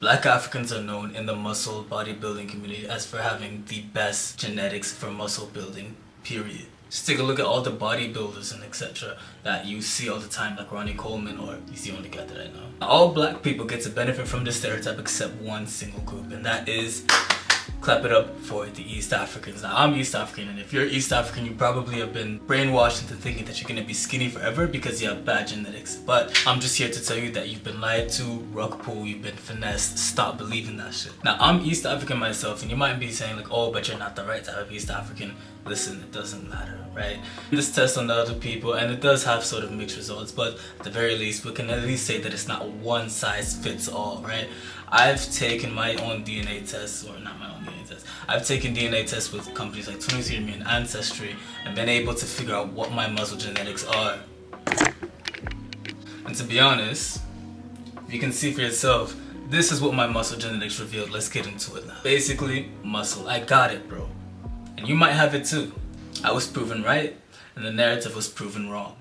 Black Africans are known in the muscle bodybuilding community as for having the best genetics for muscle building, period. Just take a look at all the bodybuilders and etc. that you see all the time, like Ronnie Coleman, or he's the only guy that I know. All black people get to benefit from this stereotype except one single group, and that is clap it up for the East Africans. Now, I'm East African, and if you're East African, you probably have been brainwashed into thinking that you're gonna be skinny forever because you have bad genetics. But I'm just here to tell you that you've been lied to, rug pull, you've been finessed. Stop believing that shit. Now, I'm East African myself, and you might be saying like, oh, but you're not the right type of East African. Listen, it doesn't matter, right? This test on the other people, and it does have sort of mixed results, but at the very least, we can at least say that it's not one size fits all, right? I've taken my own DNA test, or not my own DNA test. I've taken DNA tests with companies like 23andMe and Ancestry and been able to figure out what my muscle genetics are. And to be honest, if you can see for yourself, this is what my muscle genetics revealed. Let's get into it now. Basically, muscle. I got it, bro. And you might have it too. I was proven right, and the narrative was proven wrong.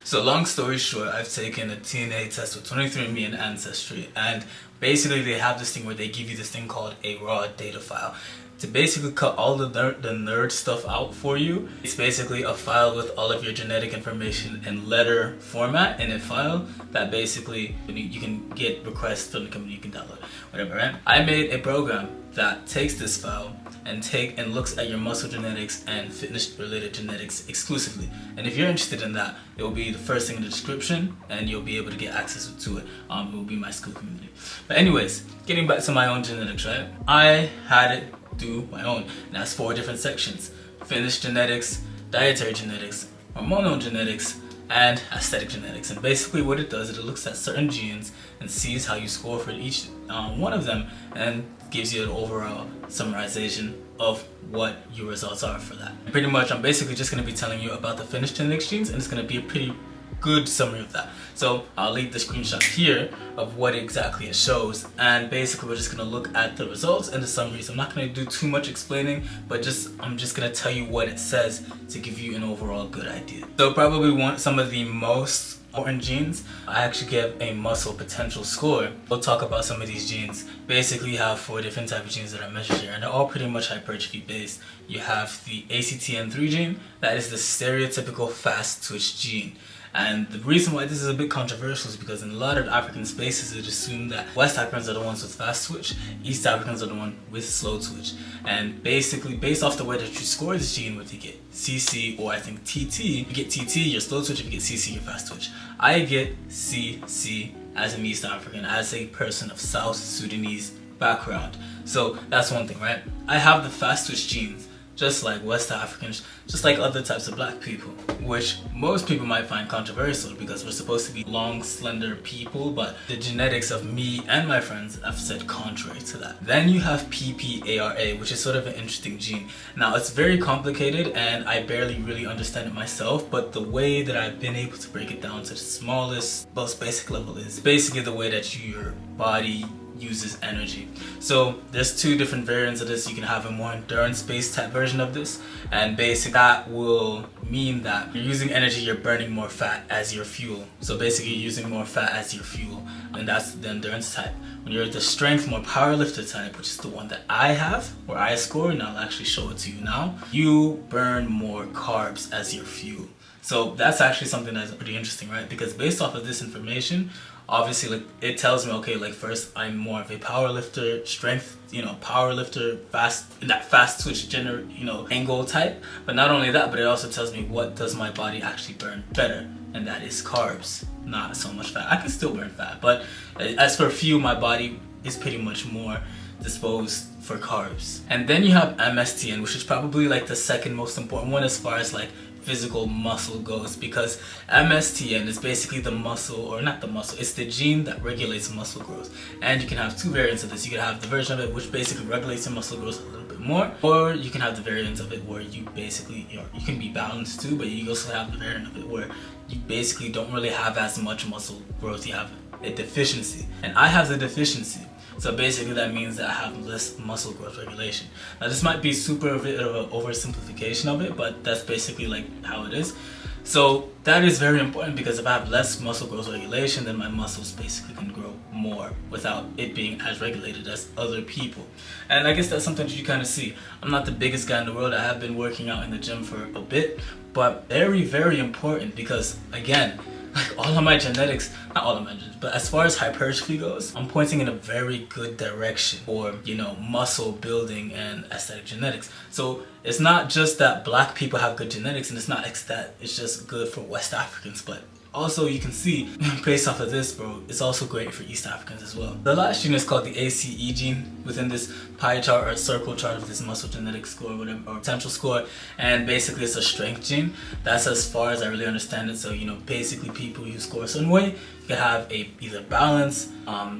So long story short, I've taken a DNA test with 23andMe and Ancestry, and basically they have this thing where they give you this thing called a raw data file to basically cut all the nerd stuff out for you. It's basically a file with all of your genetic information in letter format in a file that basically you can get requests from the company, you can download, whatever, right? I made a program that takes this file and looks at your muscle genetics and fitness related genetics exclusively. And if you're interested in that, it will be the first thing in the description and you'll be able to get access to it. It will be my school community. But anyways, getting back to my own genetics, right? I had it do my own, and that's 4 different sections: fitness genetics, dietary genetics, hormonal genetics, and aesthetic genetics. And basically what it does is it looks at certain genes and sees how you score for each one of them and gives you an overall summarization of what your results are for that. And pretty much I'm basically just going to be telling you about the fitness genetics genes, and it's going to be a pretty good summary of that. So I'll leave the screenshot here of what exactly it shows, and basically we're just going to look at the results and the summaries. I'm not going to do too much explaining, but I'm just going to tell you what it says to give you an overall good idea. So probably some of the most important genes, I actually give a muscle potential score. We'll talk about some of these genes. Basically you have 4 different types of genes that are measured here, and they're all pretty much hypertrophy based. You have the ACTN3 gene, that is the stereotypical fast twitch gene. And the reason why this is a bit controversial is because in a lot of African spaces it assumed that West Africans are the ones with fast twitch, East Africans are the ones with slow twitch. And basically based off the way that you score this gene, whether you get CC or I think TT, you get TT, you're slow twitch, if you get CC, you're fast twitch. I get CC as an East African, as a person of South Sudanese background. So that's one thing, right? I have the fast twitch genes, just like West Africans, just like other types of black people, which most people might find controversial because we're supposed to be long, slender people, but the genetics of me and my friends have said contrary to that. Then you have PPARA, which is sort of an interesting gene. Now it's very complicated and I barely really understand it myself, but the way that I've been able to break it down to the smallest, most basic level is basically the way that your body uses energy. So there's 2 different variants of this. You can have a more endurance based type version of this, and basically that will mean that you're using energy, you're burning more fat as your fuel. So basically you're using more fat as your fuel, and that's the endurance type. When you're the strength, more powerlifter type, which is the one that I have, where I score, and I'll actually show it to you now, you burn more carbs as your fuel. So that's actually something that's pretty interesting, right? Because based off of this information, obviously, like, it tells me, okay, like first I'm more of a power lifter, strength, power lifter, fast twitch angle type. But not only that, but it also tells me what does my body actually burn better, and that is carbs, not so much fat. I can still burn fat, but as for fuel, my body is pretty much more disposed for carbs. And then you have MSTN, which is probably like the second most important one as far as like physical muscle goes, because MSTN is basically the muscle, or not the muscle, it's the gene that regulates muscle growth. And you can have two variants of this. You can have the version of it which basically regulates your muscle growth a little bit more, or you can have the variant of it where you basically, you can be balanced too, but you also have the variant of it where you basically don't really have as much muscle growth, you have a deficiency. And I have the deficiency. So basically that means that I have less muscle growth regulation. Now this might be super a bit of an oversimplification of it, but that's basically like how it is. So that is very important, because if I have less muscle growth regulation, then my muscles basically can grow more without it being as regulated as other people. And I guess that's something that you kind of see. I'm not the biggest guy in the world. I have been working out in the gym for a bit, but very, very important, because again, like all of my genetics, not all of my genetics, but as far as hypertrophy goes, I'm pointing in a very good direction for, you know, muscle building and aesthetic genetics. So it's not just that black people have good genetics, and it's not that it's just good for West Africans, but also you can see based off of this, bro, it's also great for East Africans as well. The last gene is called the ACE gene within this pie chart or circle chart of this muscle genetic score, whatever, or potential score. And basically it's a strength gene. That's as far as I really understand it. So, you know, basically people who score a certain way, you can have a either balance,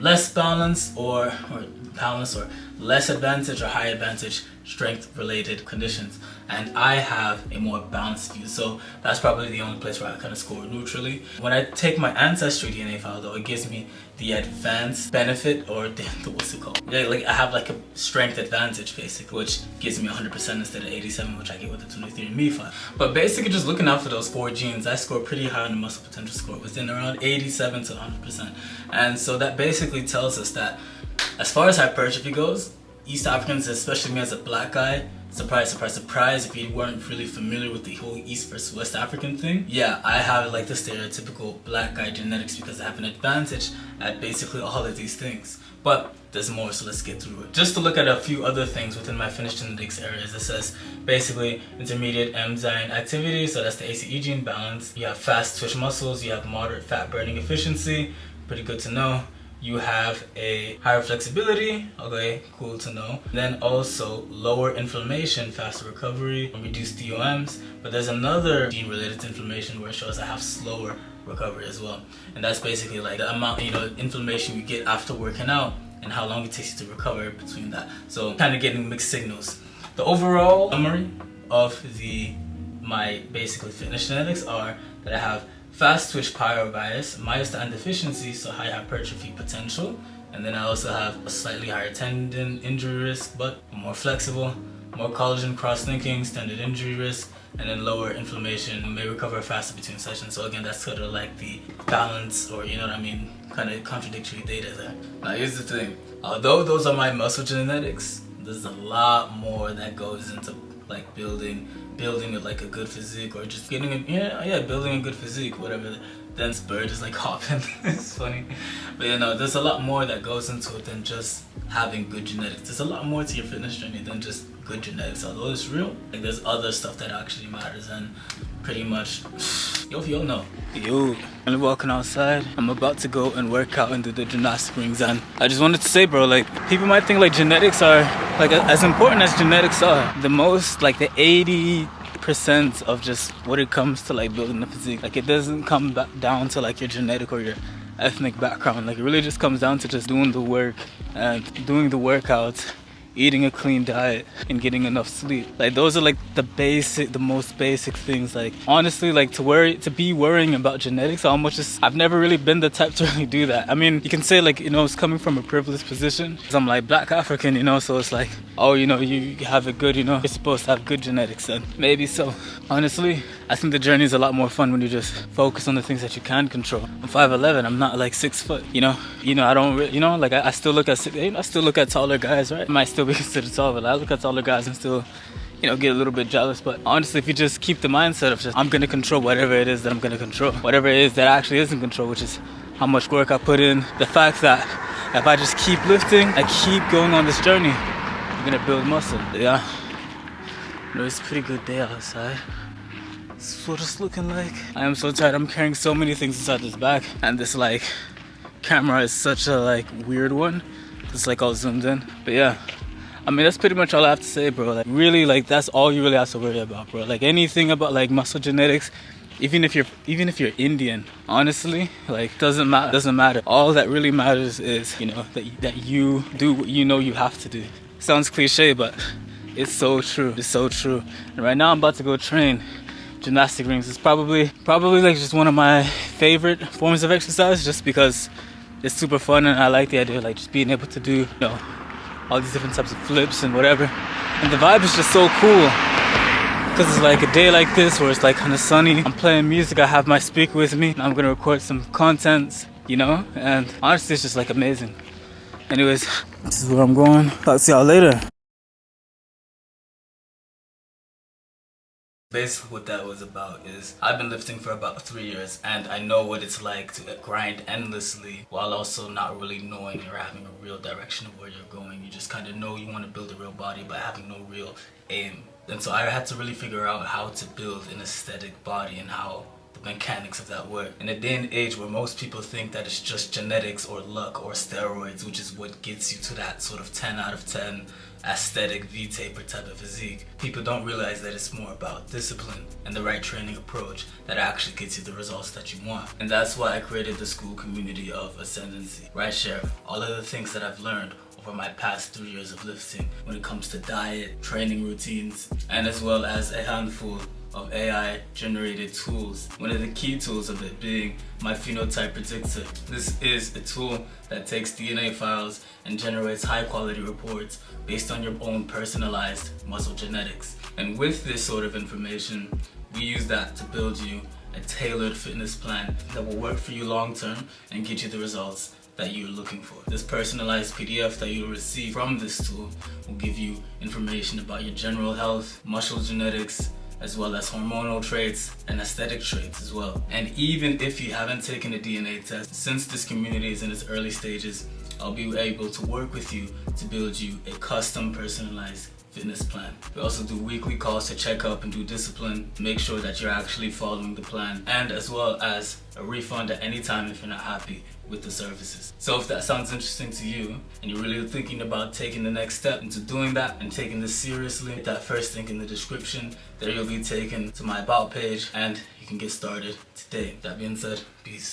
less balance, or balance, or less advantage or high advantage strength related conditions. And I have a more balanced view, so that's probably the only place where I kind of score neutrally. When I take my ancestry DNA file though, it gives me the advanced benefit, or the what's it called? Yeah, like I have like a strength advantage basically, which gives me 100% instead of 87, which I get with the 23andMe file. But basically just looking out for those 4 genes, I score pretty high on the muscle potential score, within around 87 to 100%. And so that basically tells us that as far as hypertrophy goes, East Africans, especially me as a black guy, surprise, surprise, surprise, if you weren't really familiar with the whole East versus West African thing, yeah, I have like the stereotypical black guy genetics, because I have an advantage at basically all of these things. But there's more, so let's get through it. Just to look at a few other things within my finished genetics areas, it says basically intermediate enzyme activity, so that's the ACE gene, balance. You have fast twitch muscles, you have moderate fat burning efficiency, pretty good to know. You have a higher flexibility, okay, cool to know. Then also lower inflammation, faster recovery, and reduced DOMs. But there's another gene related to inflammation where it shows I have slower recovery as well. And that's basically like the amount, you know, inflammation you get after working out and how long it takes you to recover between that. So kind of getting mixed signals. The overall summary of my basically fitness genetics are that I have fast twitch pyro bias, myostatin deficiency, so high hypertrophy potential, and then I also have a slightly higher tendon injury risk, but more flexible, more collagen cross-linking, standard injury risk, and then lower inflammation, may recover faster between sessions. So again, that's sort of like the balance, or you know what I mean, kind of contradictory data there. Now here's the thing, although those are my muscle genetics, there's a lot more that goes into like building like a good physique, or just getting a, building a good physique, whatever. Then this bird is like hopping. It's funny, but you know, there's a lot more that goes into it than just having good genetics. There's a lot more to your fitness journey than just good genetics. Although it's real, like there's other stuff that actually matters, and pretty much, yo, if you all know, I'm walking outside. I'm about to go and work out and do the gymnastic rings, and I just wanted to say, bro, like people might think like genetics are like as important as genetics are. The most, like the 80% of just what it comes to like building a physique, like it doesn't come back down to like your genetic or your ethnic background. Like it really just comes down to just doing the work and doing the workouts, eating a clean diet, and getting enough sleep. Like those are like the most basic things. Like honestly, like to be worrying about genetics, I've never really been the type to really do that. I mean, you can say like, you know, it's coming from a privileged position, because I'm like black African, you know, so it's like, oh, you know, you have it good, you know, you're supposed to have good genetics, and maybe so. Honestly, I think the journey is a lot more fun when you just focus on the things that you can control. I'm 5'11", I'm not like 6 foot, you know, I don't really, you know, like I still look at, I still look at taller guys, right? I might still be considered tall, but I look at taller guys and still, you know, get a little bit jealous. But honestly, if you just keep the mindset of just, I'm gonna control whatever it is that I'm gonna control, whatever it is that actually is in control, which is how much work I put in, the fact that if I just keep lifting, I keep going on this journey, I'm gonna build muscle. Yeah, you know, it's a pretty good day outside. This is what it's looking like. I am so tired. I'm carrying so many things inside this bag, and this like camera is such a like weird one. It's like all zoomed in, but yeah, I mean, that's pretty much all I have to say, bro. Like, really, like, that's all you really have to worry about, bro. Like, anything about, like, muscle genetics, even if you're Indian, honestly, like, doesn't matter. All that really matters is, you know, that you do what you know you have to do. Sounds cliche, but it's so true. It's so true. And right now I'm about to go train gymnastic rings. It's probably like just one of my favorite forms of exercise, just because it's super fun and I like the idea of like just being able to do, you know, all these different types of flips and whatever. And the vibe is just so cool because it's like a day like this where it's like kind of sunny. I'm playing music, I have my speaker with me, and I'm gonna record some content, you know, and honestly it's just like amazing. Anyways, this is where I'm going. Talk to y'all later. Basically what that was about is I've been lifting for about 3 years and I know what it's like to grind endlessly while also not really knowing or having a real direction of where you're going. You just kind of know you want to build a real body but having no real aim. And so I had to really figure out how to build an aesthetic body and how the mechanics of that work. In a day and age where most people think that it's just genetics or luck or steroids, which is what gets you to that sort of 10 out of 10 aesthetic V-taper type of physique, people don't realize that it's more about discipline and the right training approach that actually gets you the results that you want. And that's why I created the school community of Ascendancy, where I share all of the things that I've learned over my past 3 years of lifting when it comes to diet, training routines, and as well as a handful of AI generated tools. One of the key tools of it being my phenotype predictor. This is a tool that takes DNA files and generates high quality reports based on your own personalized muscle genetics. And with this sort of information, we use that to build you a tailored fitness plan that will work for you long term and get you the results that you're looking for. This personalized PDF that you'll receive from this tool will give you information about your general health, muscle genetics, as well as hormonal traits and aesthetic traits as well. And even if you haven't taken a DNA test, since this community is in its early stages, I'll be able to work with you to build you a custom personalized fitness plan. We also do weekly calls to check up and do discipline, make sure that you're actually following the plan, and as well as a refund at any time if you're not happy with the services. So if that sounds interesting to you and you're really thinking about taking the next step into doing that and taking this seriously, hit that first link in the description. There you'll be taken to my about page and you can get started today. That being said, peace.